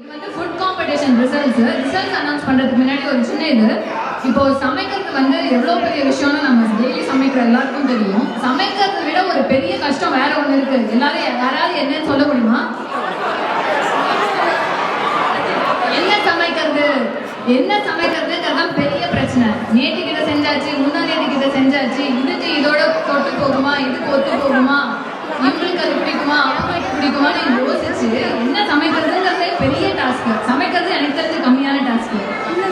Food competition results announce பண்ணுறதுக்கு முன்னாடி ஒரு சின்ன இது. இப்போ சமைக்கிறது வந்து எவ்வளோ பெரிய விஷயம்னு நம்ம டெய்லி சமைக்கிற எல்லாருக்கும் தெரியும். சமைக்கிறதை விட ஒரு பெரிய கஷ்டம் வேற ஒன்று இருக்கு. எல்லாரும் யாராவது என்னன்னு சொல்ல முடியுமா? என்ன சமைக்கிறதுங்கிறதான் பெரிய பிரச்சனை. நேற்றுக்கிட்ட செஞ்சாச்சு, முன்னா நேற்றுக்கிட்ட செஞ்சாச்சு, இதுக்கு இதோட தொட்டு போகுமா, இதுக்கு ஒத்து போகுமா, இவங்களுக்கு அது பிடிக்குமா, அவங்களுக்கு பிடிக்குமான்னு யோசிச்சு என்ன சமைக்கிறதுங்கிறதே பெரிய டாஸ்க்கு. சமைக்கிறது எனக்கு தெரிஞ்சு கம்மியான டாஸ்க்கு.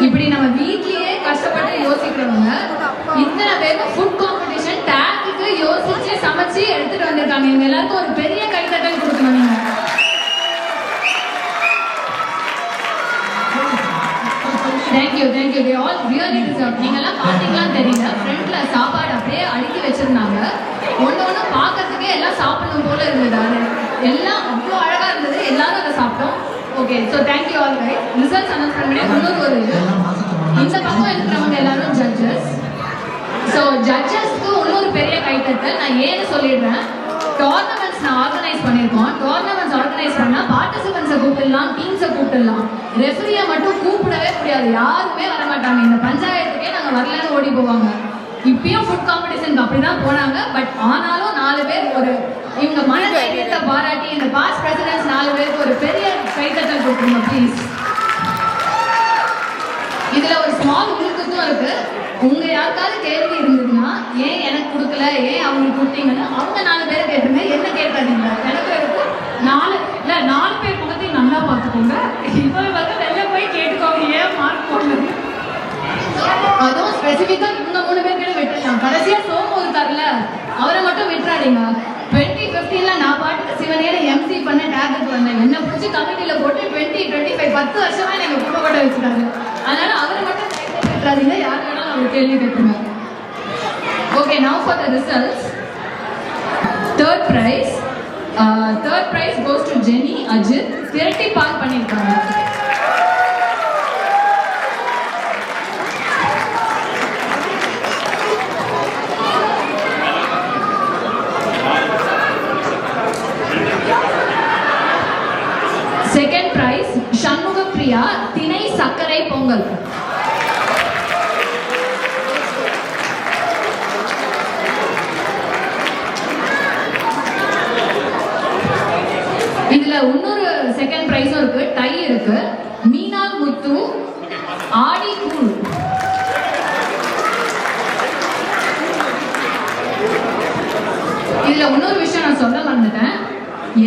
இப்படி நம்ம வீட்லயே கஷ்டப்பட்டு யோசிக்கிறவங்க இத்தனை பேருக்கு ஃபுட் காம்படிஷன் டேக்குக்கு யோசிச்சு சமைச்சு எடுத்துட்டு வந்திருக்காங்க. இவங்க எல்லாருக்கும் ஒரு பெரிய கைத்தட்டல் கொடுக்கணும். நீங்க thank you they all really deserve. நீங்கெல்லாம் பார்த்தீங்களான்னு தெரியல, ஃப்ரண்ட்ல சாப்பாடு அப்படியே அடுக்கி வச்சிருந்தாங்க. ஒன்று பார்க்கறதுக்கே எல்லாம் சாப்பிடணும் போல இருந்தது. எல்லாம் அவ்வளோ அழகா இருந்தது. எல்லாரும் அதை சாப்பிட்டோம். Okay, so thank you all guys. Results announce பண்ண இன்னொரு ஒரு இந்த பக்கம் இருக்கிறவங்க எல்லாரும் ஜட்ஜஸ். ஸோ ஜட்ஜஸ்க்கு இன்னொரு பெரிய கைத்தட்டல். நான் ஏன்னு சொல்லிடுறேன். டோர்னமெண்ட்ஸ் நான் ஆர்கனைஸ் பண்ணியிருக்கோம். டோர்னமெண்ட்ஸ் ஆர்கனைஸ் பண்ணால் பார்ட்டிசிபென்ட்ஸை கூப்பிடலாம், டீம்ஸை கூப்பிடலாம். ரெஃபரியை மட்டும் கூப்பிடவே முடியாது. யாருமே வர மாட்டாங்க. இந்த பஞ்சாயத்துக்கே நாங்கள் வரலன்னு ஓடி போவாங்க. இப்பயும் ஃபுட் காம்படிஷனுக்கு அப்படிதான் போனாங்க. பட் ஆனாலும் 4 பேர் ஒரு இவங்க மனதைரியத்தை பாராட்டி இந்த பாஸ்ட் பிரசிடென்ட்ஸ் 4 பேருக்கு ஒரு பெரிய கைத்தட்டல் கொடுத்துருங்க ப்ளீஸ். இதுல ஒரு ஸ்மால் உள்குத்தும் இருக்கு. உங்க யாருக்காவது கேள்வி இருந்ததுன்னா ஏன் எனக்கு கொடுக்கல, ஏன் அவங்களுக்கு கொடுத்தீங்கன்னு அவங்க 4 பேரை கேட்டுங்க. என்ன கேட்காதீங்க. எனக்கு இருக்கு 4 பேர் முகத்தையும் நல்லா பார்த்துக்கோங்க. இப்போ வந்து வெளில போய் கேட்டுக்கோங்க ஏன் மார்க் போடணும். அதுவும் ஸ்பெசிஃபிக்கா இவங்க 3 பேர் கிட்ட விட்டுடலாம். கடைசியா சோமு இருக்காருல்ல, அவரை மட்டும் விட்டுறாதீங்க. 2015 நான் பாட்டுக்கு சிவனேட எம்சி பண்ண டேக்லெட் வந்தேன். என்ன பிடிச்சி கமிட்டியில போட்டு 2025 10 வருஷமா எனக்கு குடும்பப்பட வச்சுட்டாரு. அதனால அவரை மட்டும் விட்டுறாதீங்க. யார் வேணாலும் அவர் கேள்வி கேட்குங்க. Okay, now for the results. Third prize goes to Jenny Ajit. திரட்டி பால் பண்ணியிருக்காங்க. Second prize Shanmuga Priya திணை சக்கரை பொங்கல். இதுல இன்னொரு செகண்ட் பிரைஸும் இருக்கு. டை இருக்கு. மீனால் முத்து ஆடி கூழ். இதுல இன்னொரு விஷயம் நான் சொல்ல மறந்துட்டேன்.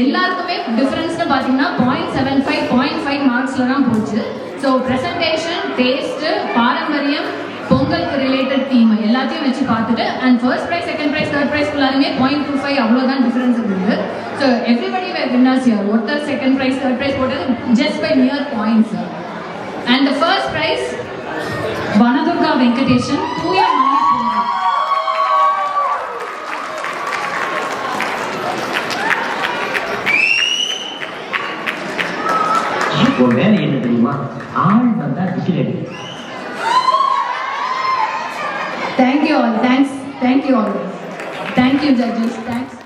எல்லாருக்குமே டிஃபரன்ஸ்னு பார்த்தீங்கன்னா 0.75 0.5 மார்க்ஸ்ல தான் போச்சு. ஸோ ப்ரெசன்டேஷன், டேஸ்ட், பாரம்பரியம், பொங்கலுக்கு ரிலேட்டட் தீம் எல்லாத்தையும் வச்சு பார்த்துட்டு and first prize, second prize, third prize எல்லாருமே 0.25 அவ்வளோதான் டிஃபரன்ஸ் இருந்தது. So everybody were winners here. ஒருத்தர் செகண்ட் ப்ரைஸ், தேர்ட் ப்ரைஸ் போட்டது just by near points. And the first prize Vanadurga Venkatesan தூய ஒரு வேலை என்ன தெரியுமா, ஆள் வந்தா ticket. Thank you all. Thank you all. Thank you judges. Thanks.